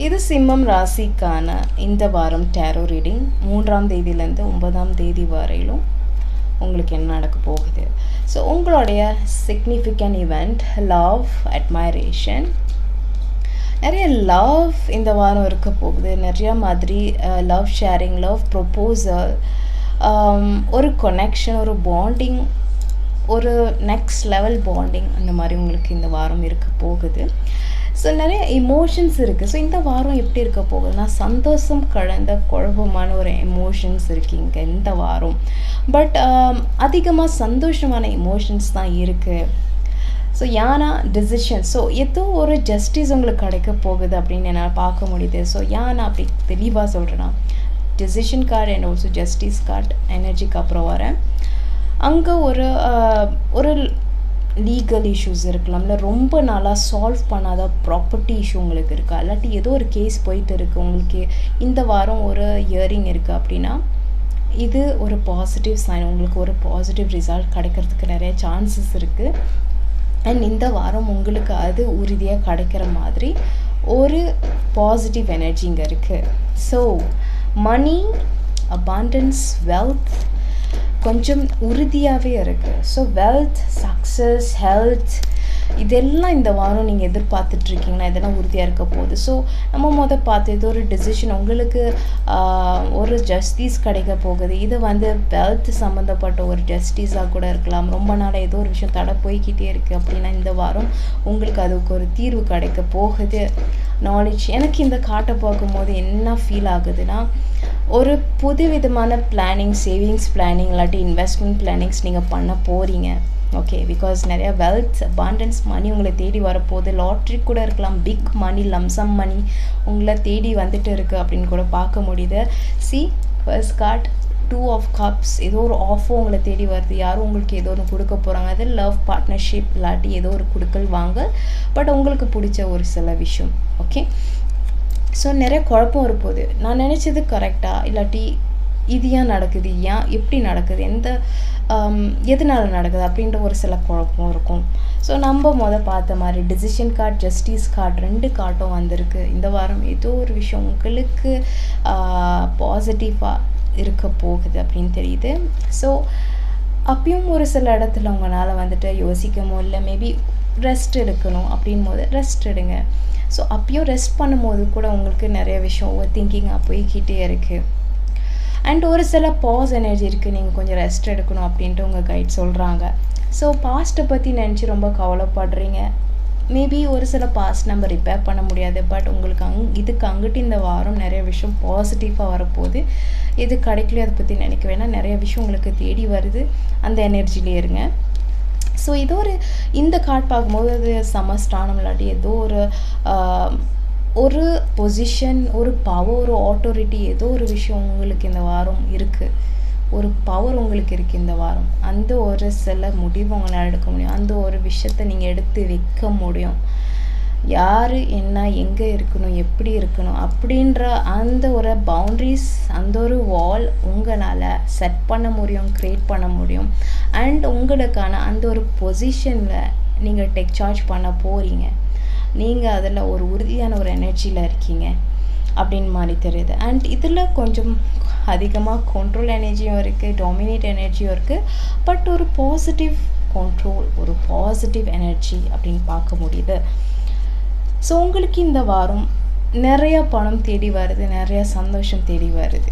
இது சிம்மம் ராசிக்கான இந்த வாரம் டேரோ ரீடிங் 3ஆம் தேதியிலேருந்து 9ஆம் தேதி வரையிலும் உங்களுக்கு என்ன நடக்க போகுது. ஸோ உங்களுடைய சிக்னிஃபிகண்ட் ஈவெண்ட் லவ் அட்மைரேஷன், நிறைய லவ் இந்த வாரம் இருக்க போகுது. நிறைய மாதிரி லவ் ஷேரிங், லவ் ப்ரொப்போசல், ஒரு கனெக்ஷன், ஒரு பாண்டிங், ஒரு நெக்ஸ்ட் லெவல் பாண்டிங், அந்த மாதிரி உங்களுக்கு இந்த வாரம் இருக்க போகுது. ஸோ நிறைய எமோஷன்ஸ் இருக்குது. ஸோ இந்த வாரம் எப்படி இருக்க போகுதுன்னா, சந்தோஷம் கலந்த குழப்பமான ஒரு எமோஷன்ஸ் இருக்குங்க இந்த வாரம். பட் அதிகமாக சந்தோஷமான எமோஷன்ஸ் தான் இருக்குது. ஸோ ஏன்னா டிசிஷன், ஸோ ஏதோ ஒரு ஜஸ்டிஸ் உங்களுக்கு கிடைக்க போகுது அப்படின்னு என்னால் பார்க்க முடியுது. ஸோ ஏன்னா அப்படி தெளிவாக சொல்கிறேன்னா, decision card and also justice card எனர்ஜிக்கு அப்புறம் வரேன். அங்கே ஒரு லீகல் இஷ்யூஸ் இருக்கலாம், இல்லை ரொம்ப நாளாக சால்வ் பண்ணாத ப்ராப்பர்ட்டி இஷ்யூ உங்களுக்கு இருக்கா, இல்லாட்டி ஏதோ ஒரு கேஸ் போயிட்டு இருக்குது உங்களுக்கு. இந்த வாரம் ஒரு ஹியரிங் இருக்குது அப்படின்னா இது ஒரு பாசிட்டிவ் சைன். உங்களுக்கு ஒரு பாசிட்டிவ் ரிசல்ட் கிடைக்கிறதுக்கு நிறைய சான்சஸ் இருக்குது. அண்ட் இந்த வாரம் உங்களுக்கு அது உறுதியாக கிடைக்கிற மாதிரி ஒரு பாசிட்டிவ் எனர்ஜி இங்கே இருக்குது. ஸோ மணி, அபாண்டன்ஸ், வெல்த் கொஞ்சம் உறுதியாகவே இருக்குது. ஸோ வெல்த், சக்ஸஸ், ஹெல்த் இதெல்லாம் இந்த வாரம் நீங்கள் எதிர்பார்த்துட்ருக்கீங்கன்னா இதெல்லாம் உறுதியாக இருக்க போகுது. ஸோ நம்ம பார்த்து ஏதோ ஒரு டெசிஷன் உங்களுக்கு ஒரு ஜஸ்டிஸ் கிடைக்க போகுது. இது வெல்த் சம்மந்தப்பட்ட ஒரு ஜஸ்டிஸாக கூட இருக்கலாம். ரொம்ப நாளாக ஏதோ ஒரு விஷயம் தடை போய்கிட்டே இருக்குது அப்படின்னா இந்த வாரம் உங்களுக்கு அதுக்கு ஒரு தீர்வு கிடைக்க போகுது. நாலேஜ், எனக்கு இந்த காட்டை பார்க்கும்போது என்ன ஃபீல் ஆகுதுன்னா, ஒரு புது விதமான பிளானிங், சேவிங்ஸ் பிளானிங் இல்லாட்டி இன்வெஸ்ட்மெண்ட் பிளானிங்ஸ் நீங்கள் பண்ண போகிறீங்க. ஓகே, பிகாஸ் நிறையா வெல்த், அபாண்டன்ஸ், மணி உங்களை தேடி வரப்போகுது. லாட்ரி கூட இருக்கலாம், பிக் மணி, லம்சம் மணி உங்களை தேடி வந்துட்டு இருக்குது அப்படின்னு கூட பார்க்க முடியுது. ஃபர்ஸ்ட் கார்ட் 2 ஆஃப் கப்ஸ், ஏதோ ஒரு ஆஃபர் உங்களை தேடி வருது. யாரும் உங்களுக்கு ஏதோ ஒன்று கொடுக்க போகிறாங்க. அது லவ் பார்ட்னர்ஷிப் இல்லாட்டி ஏதோ ஒரு கொடுக்கல் வாங்க, பட் உங்களுக்கு பிடிச்ச ஒரு சில விஷயம். ஓகே, ஸோ நிறைய குழப்பம் இருப்போது. நான் நினச்சது கரெக்டாக இல்லாட்டி இது ஏன் நடக்குது, ஏன் எப்படி நடக்குது, எதனால் நடக்குது அப்படின்ற ஒரு சில குழப்பம் இருக்கும். ஸோ நம்ம பார்த்த மாதிரி டிசிஷன் கார்டு, ஜஸ்டிஸ் கார்டு 2 கார்டும் வந்திருக்கு. இந்த வாரம் ஏதோ ஒரு விஷயம் உங்களுக்கு பாசிட்டிவாக இருக்க போகுது அப்படின்னு தெரியுது. ஸோ அப்பயும் ஒரு சில இடத்துல உங்களால் யோசிக்கமோ இல்லை மேபி ரெஸ்ட் எடுக்கணும் அப்படின் போது ரெஸ்ட் எடுங்க. ஸோ அப்பயும் ரெஸ்ட் பண்ணும்போது கூட உங்களுக்கு நிறைய விஷயம் ஓவர் திங்கிங்காக போய்கிட்டே இருக்குது. அண்ட் ஒரு சில பாஸ் எனர்ஜி இருக்குது, நீங்கள் கொஞ்சம் ரெஸ்ட் எடுக்கணும் அப்படின்ட்டு உங்கள் கைட் சொல்கிறாங்க. ஸோ பாஸ்ட்டை பற்றி நினச்சி ரொம்ப கவலைப்படுறீங்க. மேபி ஒரு சில பாஸ்ட் நம்ம ரிப்பேர் பண்ண முடியாது, பட் உங்களுக்கு இதுக்கு அங்கிட்டு இந்த வாரம் நிறைய விஷயம் பாசிட்டிவாக வரப்போகுது. எது கிடைக்கலையோ அதை பற்றி நினைக்க வேணாம், நிறைய விஷயம் உங்களுக்கு தேடி வருது, அந்த எனர்ஜிலே இருங்க. ஸோ ஏதோ இந்த கார்டு பார்க்கும்போது அது சமஸ்தானம் இல்லாட்டி ஏதோ ஒரு பொசிஷன், ஒரு பவர், ஒரு ஆட்டோரிட்டி, ஏதோ ஒரு விஷயம் உங்களுக்கு இந்த வாரம் இருக்குது. ஒரு பவர் உங்களுக்கு இருக்குது இந்த வாரம். அந்த ஒரு சில முடிவு உங்களால் எடுக்க முடியும். அந்த ஒரு விஷயத்தை நீங்கள் எடுத்து வைக்க முடியும். யார் என்ன, எங்கே இருக்கணும், எப்படி இருக்கணும் அப்படின்ற அந்த ஒரு பவுண்ட்ரிஸ், அந்த ஒரு வால் உங்களால் செட் பண்ண முடியும், க்ரியேட் பண்ண முடியும். அண்ட் உங்களுக்கான அந்த ஒரு பொசிஷனில் நீங்கள் டேக் சார்ஜ் பண்ண போகிறீங்க. நீங்கள் அதில் ஒரு உறுதியான ஒரு எனர்ஜியில் இருக்கீங்க அப்படின்னு மாதிரி தெரியுது. அண்ட் இதில் கொஞ்சம் அதிகமாக கண்ட்ரோல் எனர்ஜியும் இருக்குது, டாமினேட் எனர்ஜியும் இருக்குது, பட் ஒரு பாசிட்டிவ் கண்ட்ரோல், ஒரு பாசிட்டிவ் எனர்ஜி அப்படின்னு பார்க்க முடியுது. ஸோ உங்களுக்கு இந்த வாரம் நிறையா பணம் தேடி வருது, நிறையா சந்தோஷம் தேடி வருது.